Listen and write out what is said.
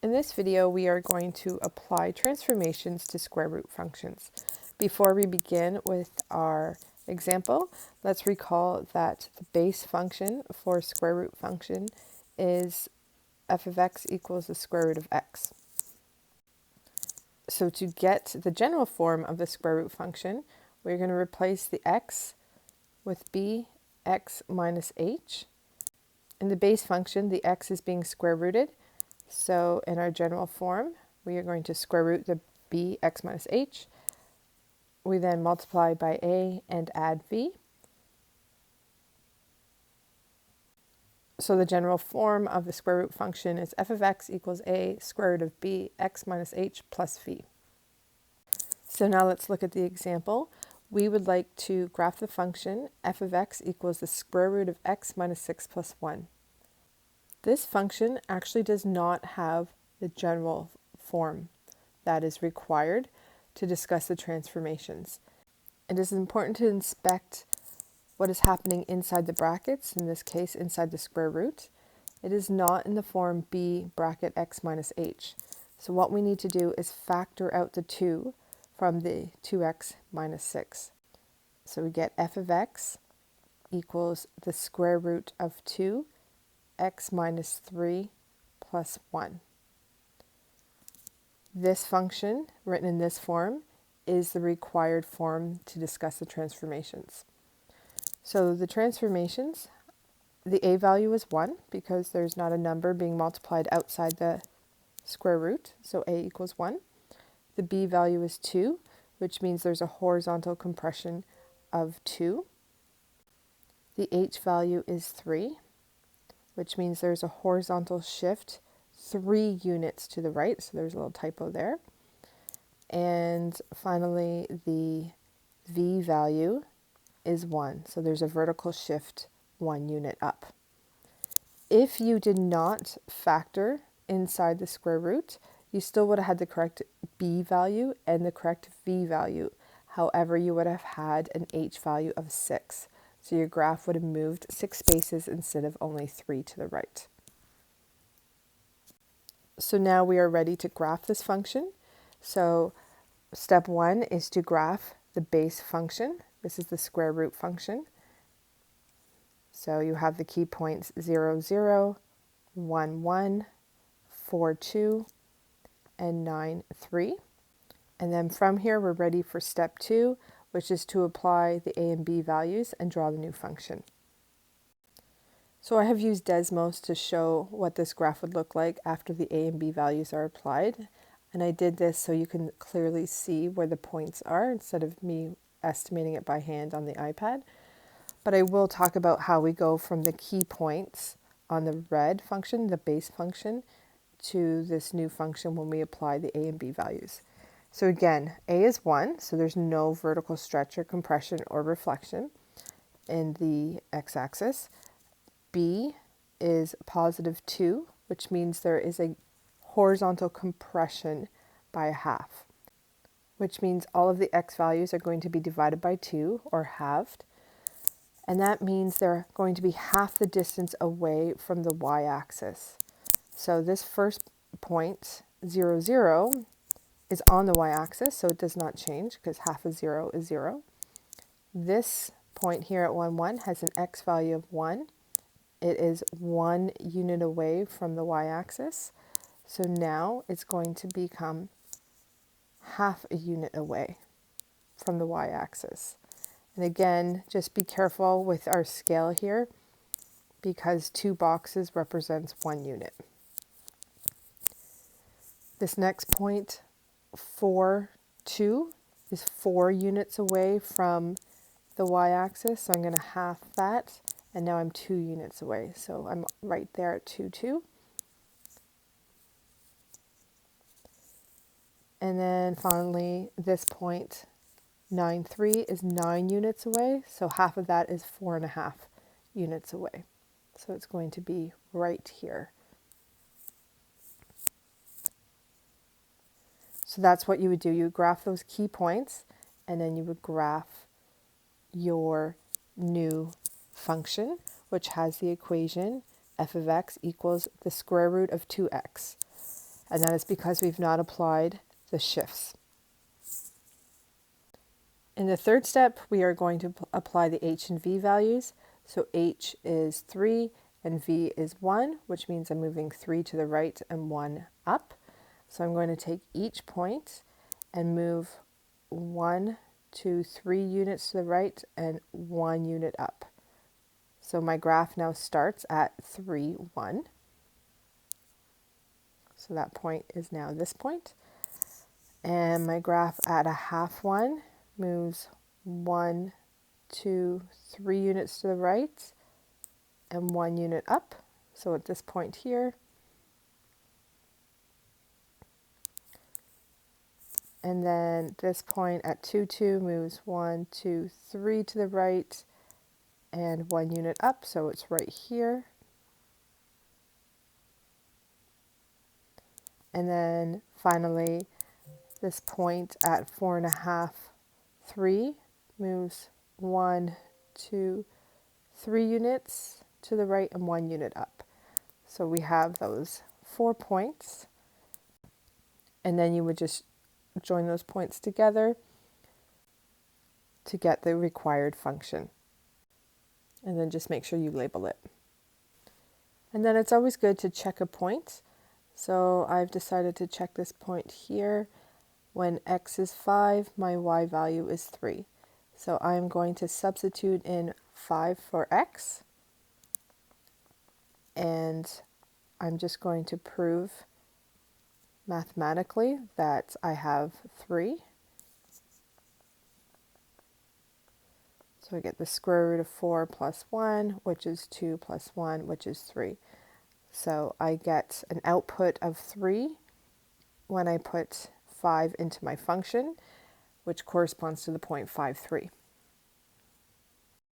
In this video, we are going to apply transformations to square root functions. Before we begin with our example, let's recall that the base function for a square root function is f of x equals the square root of x. So to get the general form of the square root function, we're going to replace the x with b x minus h. In the base function, the x is being square rooted. So in our general form, we are going to square root the b x minus h. We then multiply by a and add v. So the general form of the square root function is f of x equals a square root of b x minus h plus v. So now let's look at the example. We would like to graph the function f of x equals the square root of x minus 6 plus 1. This function actually does not have the general form that is required to discuss the transformations. It is important to inspect what is happening inside the brackets, in this case inside the square root. It is not in the form b bracket x minus h. So what we need to do is factor out the 2 from the 2x minus 6. So we get f of x equals the square root of 2 x minus 3 plus 1. This function, written in this form, is the required form to discuss the transformations. So the transformations, the a value is 1 because there's not a number being multiplied outside the square root, so a equals 1. The b value is 2, which means there's a horizontal compression of 2. The h value is 3, which means there's a horizontal shift 3 units to the right, so there's a little typo there. And finally, the v value is 1, so there's a vertical shift 1 unit up. If you did not factor inside the square root, you still would have had the correct b value and the correct v value. However, you would have had an h value of 6. So your graph would have moved 6 spaces instead of only 3 to the right. So now we are ready to graph this function. So step 1 is to graph the base function. This is the square root function. So you have the key points 0, 0, 1, 1, 4, 2, and 9, 3. And then from here, we're ready for step 2, which is to apply the a and b values and draw the new function. So I have used Desmos to show what this graph would look like after the a and b values are applied. And I did this so you can clearly see where the points are instead of me estimating it by hand on the iPad. But I will talk about how we go from the key points on the red function, the base function, to this new function when we apply the a and b values. So again, a is 1, so there's no vertical stretch or compression or reflection in the x-axis. B is positive 2, which means there is a horizontal compression by a half, which means all of the x values are going to be divided by 2 or halved. And that means they're going to be half the distance away from the y-axis. So this first point, 0, 0, is on the y-axis, so it does not change because half of 0 is 0. This point here at 1, 1 has an x value of 1. It is 1 unit away from the y-axis. So now it's going to become half a unit away from the y-axis. And again, just be careful with our scale here because 2 boxes represents 1 unit. This next point, 4, 2, is 4 units away from the y-axis. So I'm going to half that, and now I'm 2 units away. So I'm right there at 2, 2. And then finally, this point, 9, 3, is 9 units away. So half of that is 4.5 units away. So it's going to be right here. So that's what you would do. You would graph those key points, and then you would graph your new function, which has the equation f of x equals the square root of 2x. and that is because we've not applied the shifts. In the third step, we are going to apply the h and v values. So h is 3 and v is 1, which means I'm moving 3 to the right and 1 up. So I'm going to take each point and move 1, 2, 3 units to the right and 1 unit up. So my graph now starts at 3, 1. So that point is now this point. And my graph at a half 1 moves 1, 2, 3 units to the right and 1 unit up. So at this point here, and then this point at 2, 2 moves 1, 2, 3 to the right and 1 unit up. So it's right here. And then finally, this point at 4.5, 3 moves 1, 2, 3 units to the right and 1 unit up. So we have those 4 points, and then you would just join those points together to get the required function. And then just make sure you label it. And then it's always good to check a point. So I've decided to check this point here. When x is 5, my y value is 3. So I'm going to substitute in 5 for x. And I'm just going to prove mathematically that I have 3. So I get the square root of 4 plus 1, which is 2 plus 1, which is 3. So I get an output of 3 when I put 5 into my function, which corresponds to the point 5, 3.